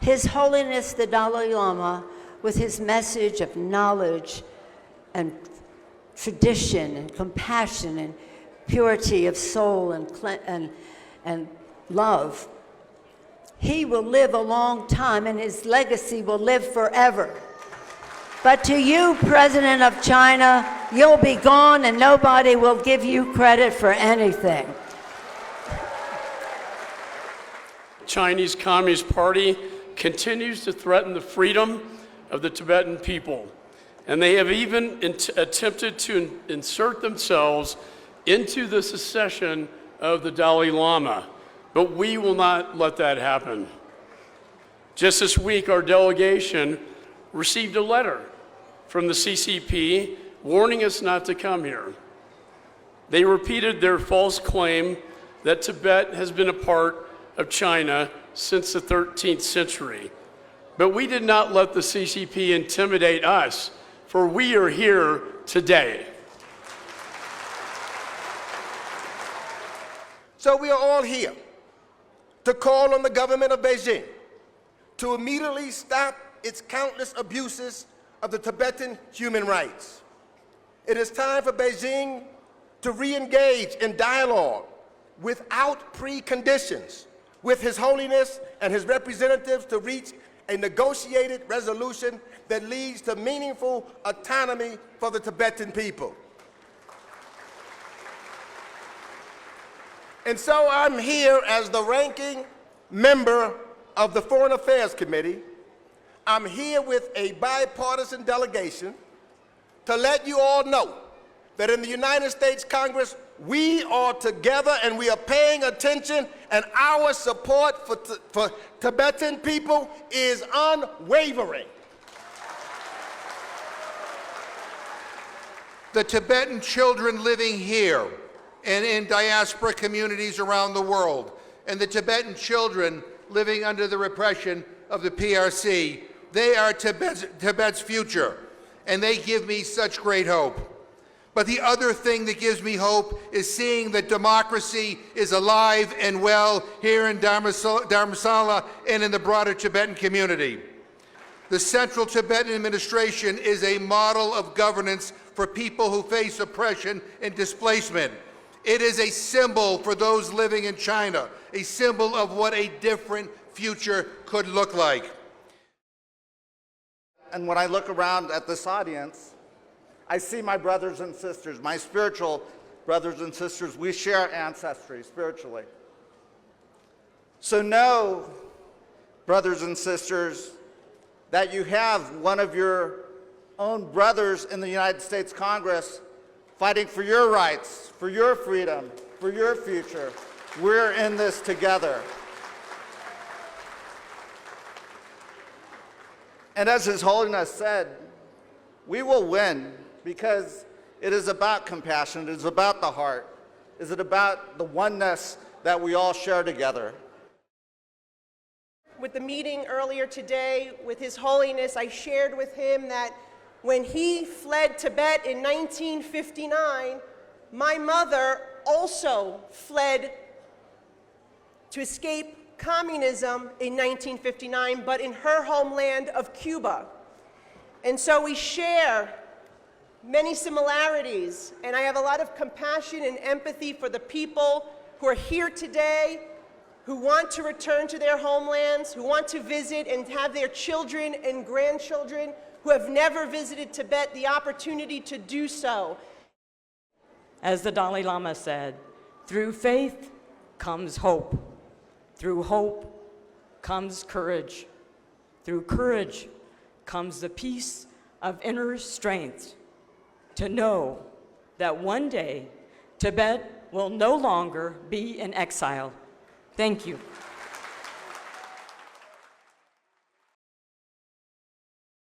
His Holiness the Dalai Lama, with his message of knowledge and tradition and compassion and purity of soul and love, he will live a long time and his legacy will live forever. But to you, President of China, you'll be gone and nobody will give you credit for anything. Chinese Communist Party continues to threaten the freedom of the Tibetan people, and they have even attempted to insert themselves into the succession of the Dalai Lama, but we will not let that happen. Just this week, our delegation received a letter from the CCP warning us not to come here. They repeated their false claim that Tibet has been a part of China since the 13th century. But we did not let the CCP intimidate us, for we are here today. So we are all here to call on the government of Beijing to immediately stop its countless abuses of the Tibetan human rights. It is time for Beijing to re-engage in dialogue without preconditions with His Holiness and his representatives to reach a negotiated resolution that leads to meaningful autonomy for the Tibetan people. And so I'm here as the ranking member of the Foreign Affairs Committee. I'm here with a bipartisan delegation to let you all know that in the United States Congress, we are together and we are paying attention, and our support for Tibetan people is unwavering. The Tibetan children living here and in diaspora communities around the world, and the Tibetan children living under the repression of the PRC, they are Tibet's future, and they give me such great hope. But the other thing that gives me hope is seeing that democracy is alive and well here in Dharamsala and in the broader Tibetan community. The Central Tibetan Administration is a model of governance for people who face oppression and displacement. It is a symbol for those living in China, a symbol of what a different future could look like. And when I look around at this audience, I see my brothers and sisters, my spiritual brothers and sisters. We share ancestry spiritually. So know, brothers and sisters, that you have one of your own brothers in the United States Congress fighting for your rights, for your freedom, for your future. We're in this together. And as His Holiness said, we will win because it is about compassion, it is about the heart, it is about the oneness that we all share together. With the meeting earlier today with His Holiness, I shared with him that when he fled Tibet in 1959, my mother also fled to escape communism in 1959, but in her homeland of Cuba. And so we share many similarities, and I have a lot of compassion and empathy for the people who are here today, who want to return to their homelands, who want to visit and have their children and grandchildren who have never visited Tibet the opportunity to do so. As the Dalai Lama said, through faith comes hope. Through hope comes courage. Through courage comes the peace of inner strength to know that one day Tibet will no longer be in exile. Thank you.